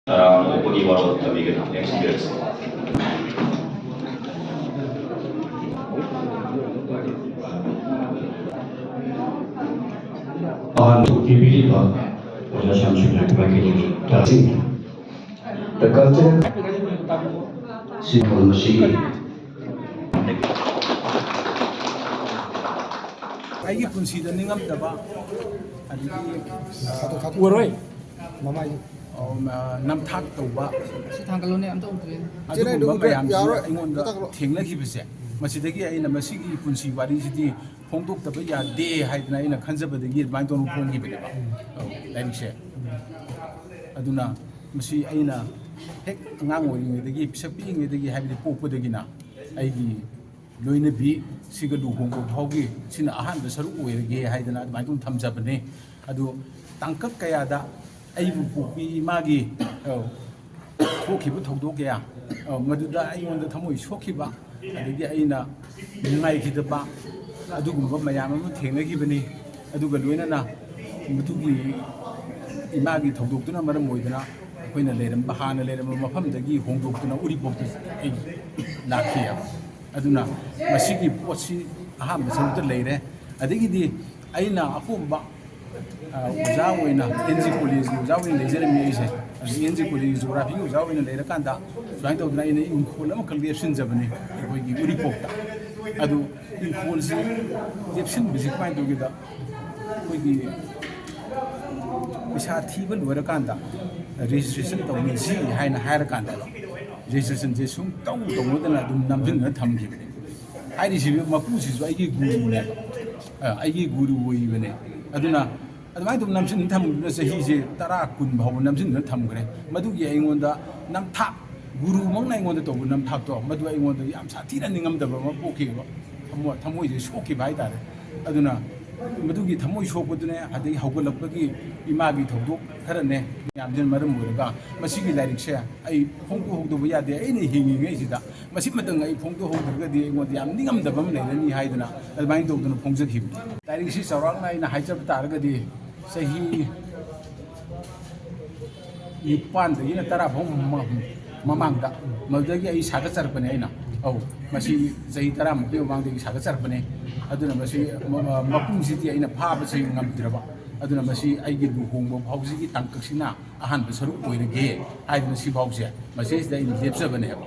ऊपरी वालों तभी के experience TV oder Samsung bagi kasih terkait informasi ꯑꯩꯒꯤ ꯄꯨꯟꯁꯤꯗ ꯅꯤꯡꯉꯝꯗꯕ ꯑꯗꯒꯤ ꯎꯔꯣꯏ ꯅꯝꯊꯥꯛ ꯇꯧꯕ ꯁꯤ ꯊꯥꯡꯒꯠꯂꯣꯅꯦ ꯑꯝꯇ ꯎꯗ꯭ꯔꯦ ꯑꯗꯨꯒꯨꯝꯕ ꯃꯌꯥꯝꯁꯤ ꯑꯩꯉꯣꯟꯗ ꯊꯦꯡꯅꯈꯤꯕꯁꯦ ꯃꯁꯤꯗꯒꯤ ꯑꯩꯅ ꯃꯁꯤꯒꯤ ꯄꯨꯟꯁꯤ ꯋꯥꯔꯤꯁꯤꯗꯤ ꯐꯣꯡꯗꯣꯛꯇꯕ ꯌꯥꯗꯦ ꯍꯥꯏꯗꯅ ꯑꯩꯅ ꯈꯟꯖꯕꯗꯒꯤ ꯑꯗꯨꯃꯥꯏꯅ ꯇꯧꯅ ꯐꯣꯡꯈꯤꯕꯅꯦꯕ ꯂꯥꯏꯔꯤꯛꯁꯦ ꯑꯗꯨꯅ ꯃꯁꯤ ꯑꯩꯅ ꯍꯦꯛ ꯑꯉꯥꯡ ꯑꯣꯏꯔꯤꯉꯩꯗꯒꯤ ꯄꯤꯁꯛ ꯄꯤꯛꯏꯉꯩꯗꯒꯤ ꯍꯥꯏꯕꯗꯤ ꯄꯣꯛꯄꯗꯒꯤꯅ ꯑꯩꯒꯤ ꯂꯣꯏꯅꯕꯤ ꯁꯤꯒ ꯂꯨꯍꯣꯡꯕ ꯐꯥꯎꯒꯤ ꯁꯤꯅ ꯑꯍꯥꯟꯕ ꯁꯔꯨꯛ ꯑꯣꯏꯔꯒꯦ ꯍꯥꯏꯗꯅ ꯑꯗꯨꯃꯥꯏꯅ ꯇꯧꯅ ꯊꯝꯖꯕꯅꯦ ꯑꯗꯨ ꯇꯥꯡꯀꯛ ꯀꯌꯥꯗ ꯑꯩꯕꯨ ꯄꯣꯛꯄꯤ ꯏꯃꯥꯒꯤ ꯊꯣꯛꯈꯤꯕ ꯊꯧꯗꯣꯛ ꯀꯌꯥ ꯃꯗꯨꯗ ꯑꯩꯉꯣꯟꯗ ꯊꯃꯣꯏ ꯁꯣꯛꯈꯤꯕ ꯑꯗꯒꯤ ꯑꯩꯅ ꯅꯨꯡꯉꯥꯏꯈꯤꯗꯕ ꯑꯗꯨꯒꯨꯝꯕ ꯃꯌꯥꯝ ꯑꯃ ꯊꯦꯡꯅꯈꯤꯕꯅꯤ ꯑꯗꯨꯒ ꯂꯣꯏꯅꯅ ꯃꯗꯨꯒꯤ ꯏꯃꯥꯒꯤ ꯊꯧꯗꯣꯛꯇꯨꯅ ꯃꯔꯝ ꯑꯣꯏꯗꯨꯅ ꯑꯩꯈꯣꯏꯅ ꯂꯩꯔꯝꯕ ꯍꯥꯟꯅ ꯂꯩꯔꯝꯕ ꯃꯐꯝꯗꯒꯤ ꯍꯣꯡꯗꯣꯛꯇꯨꯅ ꯎꯔꯤꯄꯣꯛꯇ ꯑꯩ ꯂꯥꯛꯈꯤꯑꯕ ꯑꯗꯨꯅ ꯃꯁꯤꯒꯤ ꯄꯣꯠꯁꯤ ꯑꯍꯥꯟꯕ ꯁꯔꯨꯛꯇ ꯂꯩꯔꯦ ꯑꯗꯒꯤꯗꯤ ꯑꯩꯅ ꯑꯄꯣꯝꯕ ꯑꯣꯖꯥ ꯑꯣꯏꯅ NG ꯀꯣꯂꯦꯖꯀꯤ ꯑꯣꯖꯥ ꯑꯣꯏꯅ ꯂꯩꯖꯔꯝꯃꯤ ꯑꯩꯁꯦ ꯑꯗꯨ NG ꯀꯣꯂꯦꯖ ꯖꯤꯑꯣꯒ꯭ꯔꯥꯐꯤꯒꯤ ꯑꯣꯖꯥ ꯑꯣꯏꯅ ꯂꯩꯔꯀꯥꯟꯗ ꯁꯨꯃꯥꯏꯅ ꯇꯧꯗꯅ ꯑꯩꯅ ꯏꯪꯈꯣꯜ ꯑꯃꯈꯛ ꯂꯦꯞꯁꯤꯟꯖꯕꯅꯤ ꯑꯩꯈꯣꯏꯒꯤ ꯎꯔꯤꯄꯣꯛꯇ ꯑꯗꯨ ꯏꯪꯈꯣꯜꯁꯤ ꯂꯦꯞꯁꯤꯟꯕꯁꯤ ꯀꯃꯥꯏꯅ ꯇꯧꯒꯦꯗ ꯑꯩꯈꯣꯏꯒꯤ ꯄꯩꯁꯥ ꯊꯤꯕ ꯂꯣꯏꯔꯀꯥꯟꯗ ꯔꯦꯖꯤꯁꯇ꯭ꯔꯦꯁꯟ ꯇꯧꯅꯁꯤ ꯍꯥꯏꯅ ꯍꯥꯏꯔꯀꯥꯟꯗ ꯔꯦꯖꯤꯁꯇ꯭ꯔꯦꯁꯟꯁꯦ ꯁꯨꯡꯇꯧ ꯇꯧꯅꯗꯅ ꯑꯗꯨꯝ ꯅꯝꯁꯤꯟꯗꯅ ꯊꯝꯈꯤꯕꯅꯤ ꯍꯥꯏꯔꯤꯁꯤꯕ ꯃꯄꯨꯁꯤꯁꯨ ꯑꯩꯒꯤ ꯒꯨꯔꯨꯅꯦꯕ ꯑꯩꯒꯤ ꯒꯨꯔꯨ ꯑꯣꯏꯕꯅꯦ ꯑꯗꯨꯅ ꯑꯗꯨꯃꯥꯏꯅ ꯇꯧ ꯅꯝꯁꯤꯟꯗꯅ ꯊꯝꯕꯗꯨꯅ ꯆꯍꯤꯁꯦ 10-20 ꯐꯥꯎꯕ ꯅꯝꯁꯤꯟꯗꯅ ꯊꯝꯈ꯭ꯔꯦ ꯃꯗꯨꯒꯤ ꯑꯩꯉꯣꯟꯗ ꯅꯝꯊꯥꯛ ꯒꯨꯔꯨꯃꯛꯅ ꯑꯩꯉꯣꯟꯗ ꯇꯧꯕ ꯅꯝꯊꯥꯛꯇꯣ ꯃꯗꯨ ꯑꯩꯉꯣꯟꯗ ꯌꯥꯝ ꯁꯥꯊꯤꯅ ꯅꯤꯡꯉꯝꯗꯕ ꯑꯃ ꯄꯣꯛꯈꯤꯕ ꯊꯃꯣꯏꯁꯦ ꯁꯣꯛꯈꯤꯕ ꯍꯥꯏꯇꯥꯔꯦ ꯑꯗꯨꯅ ꯃꯗꯨꯒꯤ ꯊꯃꯣꯏ ꯁꯣꯛꯄꯗꯨꯅꯦ ꯑꯗꯒꯤ ꯍꯧꯒꯠꯂꯛꯄꯒꯤ ꯏꯃꯥꯒꯤ ꯊꯧꯗꯣꯛ ꯈꯔꯅꯦ ꯃꯌꯥꯝꯁꯤꯅ ꯃꯔꯝ ꯑꯣꯏꯔꯒ ꯃꯁꯤꯒꯤ ꯂꯥꯏꯔꯤꯛꯁꯦ ꯑꯩ ꯐꯣꯡꯗꯣꯛꯍꯧꯗꯕ ꯌꯥꯗꯦ ꯑꯩꯅ ꯍꯤꯡꯉꯤꯉꯩꯁꯤꯗ ꯃꯁꯤꯃꯇꯪ ꯑꯩ ꯐꯣꯡꯗꯣꯛꯍꯧꯗ꯭ꯔꯒꯗꯤ ꯑꯩꯉꯣꯟꯗ ꯌꯥꯝ ꯅꯤꯡꯉꯝꯗꯕ ꯑꯃ ꯂꯩꯔꯅꯤ ꯍꯥꯏꯗꯅ ꯑꯗꯨꯃꯥꯏꯅ ꯇꯧꯗꯅ ꯐꯣꯡꯖꯈꯤꯕꯅꯤ ꯂꯥꯏꯔꯤꯛꯁꯤ ꯆꯥꯎꯔꯥꯛꯅ ꯑꯩꯅ ꯍꯥꯏꯖꯕ ꯇꯥꯔꯒꯗꯤ ꯆꯍꯤ 9ꯗꯒꯤꯅ 10 ꯐꯥꯎ ꯃꯃꯥꯡꯗ ꯃꯗꯨꯗꯒꯤ ꯑꯩ ꯁꯥꯒꯠꯆꯔꯛꯄꯅꯦ ꯑꯩꯅ ꯃꯁꯤ ꯆꯍꯤ 10ꯃꯨꯛꯀꯤ ꯃꯃꯥꯡꯗꯒꯤ ꯁꯥꯒꯠꯆꯔꯛꯄꯅꯦ ꯑꯗꯨꯅ ꯃꯁꯤ ꯃꯄꯨꯡꯁꯤꯗꯤ ꯑꯩꯅ ꯐꯥꯕꯁꯤ ꯉꯝꯗ꯭ꯔꯕ ꯑꯗꯨꯅ ꯃꯁꯤ ꯑꯩꯒꯤ ꯂꯨꯍꯣꯡꯕ ꯐꯥꯎꯁꯤꯒꯤ ꯇꯥꯡꯀꯛꯁꯤꯅ ꯑꯍꯥꯟꯕ ꯁꯔꯨꯛ ꯑꯣꯏꯔꯒꯦ ꯍꯥꯏꯗꯅ ꯁꯤꯐꯥꯎꯁꯦ ꯃꯁꯤꯁꯤꯗ ꯑꯩꯅ ꯂꯦꯞꯆꯕꯅꯦꯕ